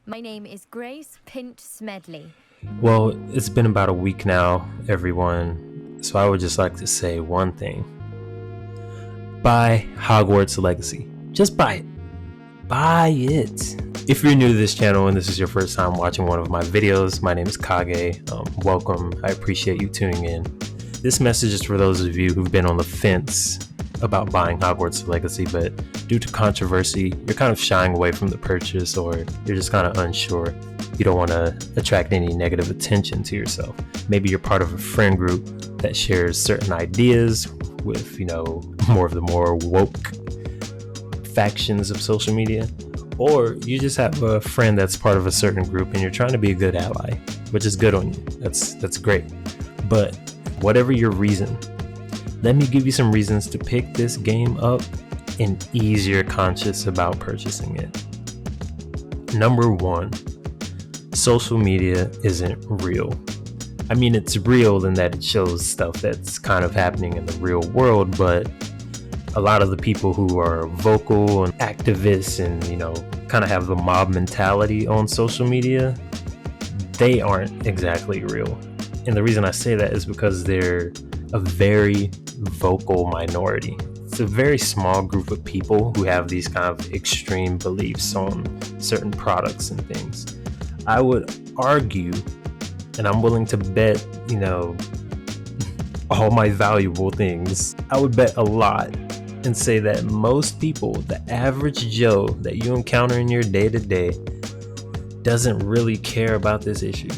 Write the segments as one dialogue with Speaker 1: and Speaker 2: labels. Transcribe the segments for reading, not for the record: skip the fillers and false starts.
Speaker 1: My name is Grace Pint Smedley.
Speaker 2: Well, it's been about a week now, everyone, so I would just like to say one thing. Buy Hogwarts Legacy. Just buy it. Buy it. If you're new to this channel and this is your first time watching one of my videos, my name is Kage. Welcome. I appreciate you tuning in. This message is for those of you who've been on the fence about buying Hogwarts Legacy, but due to controversy, you're kind of shying away from the purchase, or you're just kind of unsure. You don't want to attract any negative attention to yourself. Maybe you're part of a friend group that shares certain ideas with, more of the more woke factions of social media, or you just have a friend that's part of a certain group and you're trying to be a good ally, which is good on you. That's great. But whatever your reason, let me give you some reasons to pick this game up and ease your conscience about purchasing it. Number one, social media isn't real. I mean, it's real in that it shows stuff that's kind of happening in the real world, but a lot of the people who are vocal and activists and, kind of have the mob mentality on social media, they aren't exactly real. And the reason I say that is because they're a very vocal minority. It's a very small group of people who have these kind of extreme beliefs on certain products and things. I would argue, and I'm willing to bet, all my valuable things, I would bet a lot and say that most people, the average Joe that you encounter in your day-to-day, doesn't really care about this issue.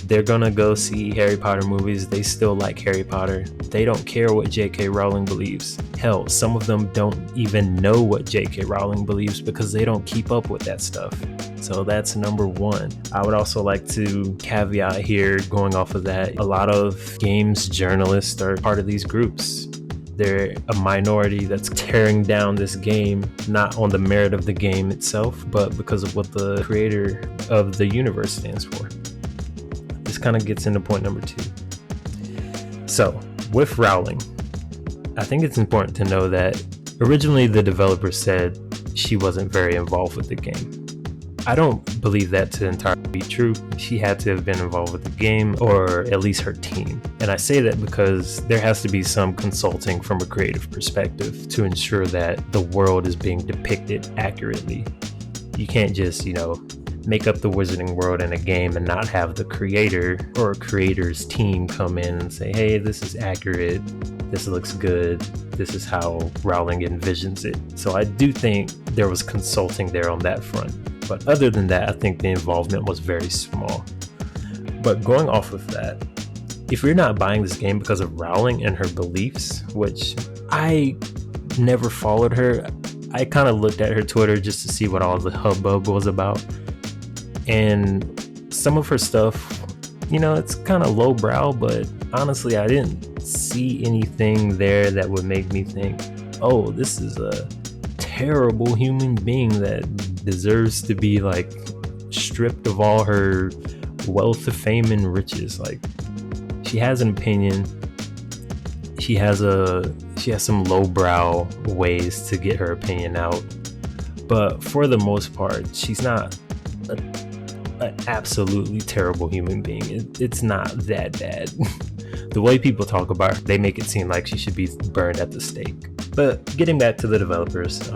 Speaker 2: They're gonna go see Harry Potter movies. They still like Harry Potter. They don't care what J.K. Rowling believes. Hell, some of them don't even know what J.K. Rowling believes because they don't keep up with that stuff. So that's number one. I would also like to caveat here, going off of that, a lot of games journalists are part of these groups. They're a minority that's tearing down this game, not on the merit of the game itself, but because of what the creator of the universe stands for. This kind of gets into point number two. So, with Rowling, I think it's important to know that originally the developer said she wasn't very involved with the game. I don't believe that to entirely be true. She had to have been involved with the game, or at least her team. And I say that because there has to be some consulting from a creative perspective to ensure that the world is being depicted accurately. You can't just, make up the wizarding world in a game and not have the creator or a creator's team come in and say, hey, this is accurate, this looks good, this is how Rowling envisions it. So I do think there was consulting there on that front. But other than that, I think the involvement was very small. But going off of that, if you're not buying this game because of Rowling and her beliefs, which I never followed her, I kind of looked at her Twitter just to see what all the hubbub was about. And some of her stuff, it's kind of lowbrow, but honestly, I didn't see anything there that would make me think, oh, this is a terrible human being that deserves to be stripped of all her wealth, fame, and riches. She has an opinion. She has some lowbrow ways to get her opinion out, but for the most part, she's not an absolutely terrible human being. It's not that bad. The way people talk about her, they make it seem like she should be burned at the stake. But getting back to the developers,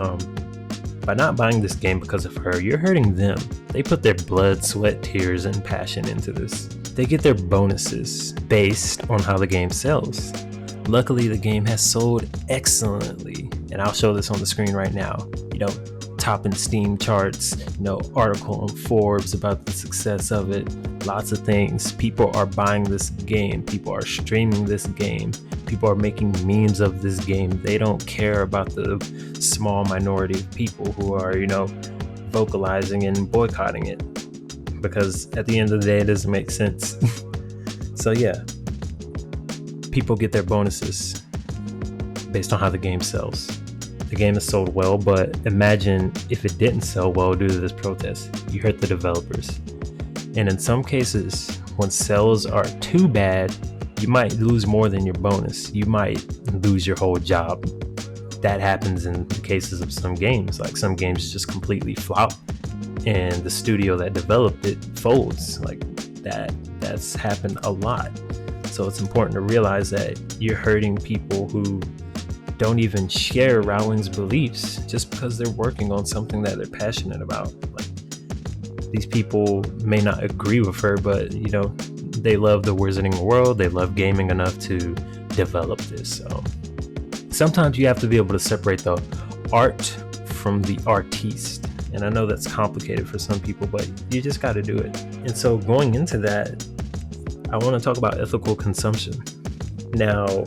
Speaker 2: by not buying this game because of her, you're hurting them. They put their blood, sweat, tears, and passion into this. They get their bonuses based on how the game sells. Luckily, the game has sold excellently, and I'll show this on the screen right now. Topping Steam charts, article on Forbes about the success of it, lots of things. People are buying this game, people are streaming this game, people are making memes of this game. They don't care about the small minority of people who are, vocalizing and boycotting it, because at the end of the day, it doesn't make sense. So yeah, people get their bonuses based on how the game sells. The game has sold well, but imagine if it didn't sell well due to this protest. You hurt the developers. And in some cases, when sales are too bad, you might lose more than your bonus. You might lose your whole job. That happens in the cases of some games. Some games just completely flop and the studio that developed it folds. Like that's happened a lot. So it's important to realize that you're hurting people who don't even share Rowling's beliefs just because they're working on something that they're passionate about. Like, these people may not agree with her, but they love the wizarding world, they love gaming enough to develop this. So sometimes you have to be able to separate the art from the artiste. And I know that's complicated for some people, but you just got to do it. And so going into that, I want to talk about ethical consumption. Now,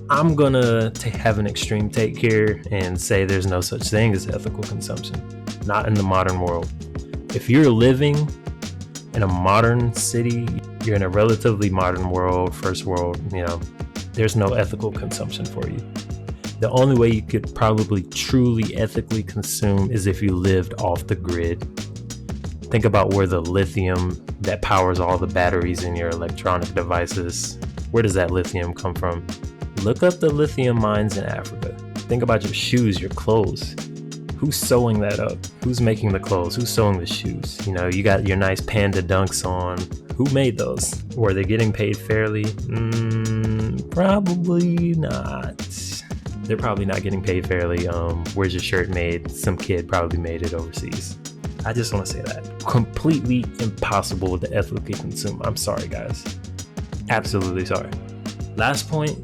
Speaker 2: I'm going to have an extreme take here and say there's no such thing as ethical consumption. Not in the modern world. If you're living in a modern city, you're in a relatively modern world, first world, there's no ethical consumption for you. The only way you could probably truly ethically consume is if you lived off the grid. Think about where the lithium that powers all the batteries in your electronic devices, where does that lithium come from? Look up the lithium mines in Africa. Think about your shoes, your clothes. Who's sewing that up? Who's making the clothes? Who's sewing the shoes? You got your nice Panda Dunks on. Who made those? Were they getting paid fairly? Probably not. They're probably not getting paid fairly. Where's your shirt made? Some kid probably made it overseas. I just want to say that. Completely impossible to ethically consume. I'm sorry, guys. Absolutely sorry. Last point,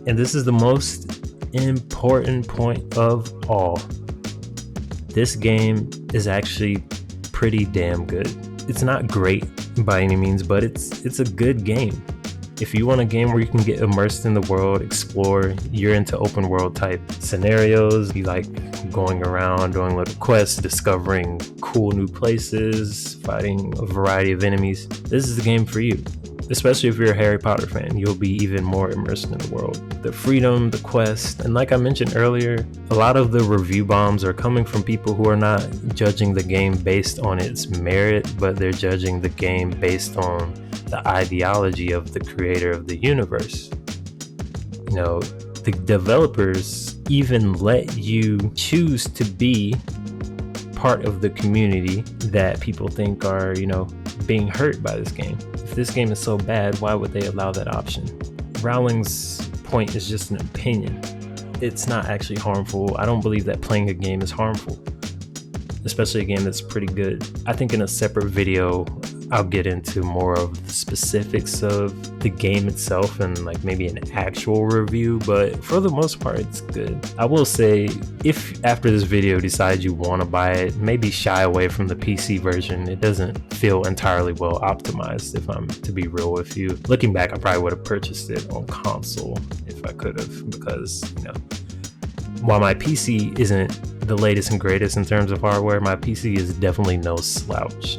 Speaker 2: and this is the most important point of all. This game is actually pretty damn good. It's not great by any means, but it's a good game. If you want a game where you can get immersed in the world, explore, you're into open world type scenarios, you like going around, doing little quests, discovering cool new places, fighting a variety of enemies, this is the game for you. Especially if you're a Harry Potter fan, you'll be even more immersed in the world. The freedom, the quest, and like I mentioned earlier, a lot of the review bombs are coming from people who are not judging the game based on its merit, but they're judging the game based on the ideology of the creator of the universe. The developers even let you choose to be part of the community that people think are, being hurt by this game. If this game is so bad, why would they allow that option? Rowling's point is just an opinion. It's not actually harmful. I don't believe that playing a game is harmful, especially a game that's pretty good. I think in a separate video, I'll get into more of the specifics of the game itself and like maybe an actual review, but for the most part, it's good. I will say, if after this video decide you want to buy it, maybe shy away from the PC version. It doesn't feel entirely well optimized, if I'm to be real with you. Looking back, I probably would have purchased it on console if I could have, because, while my PC isn't the latest and greatest in terms of hardware, my PC is definitely no slouch.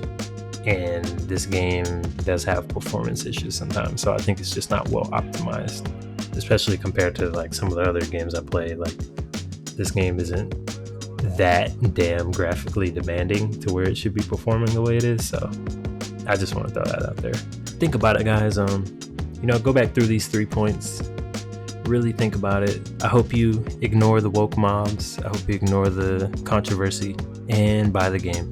Speaker 2: And this game does have performance issues sometimes, so I think it's just not well optimized, especially compared to like some of the other games I play. Like, this game isn't that damn graphically demanding to where it should be performing the way it is. So I just want to throw that out there. Think about it, guys. Go back through these 3 points. Really think about it. I hope you ignore the woke mobs. I hope you ignore the controversy and buy the game.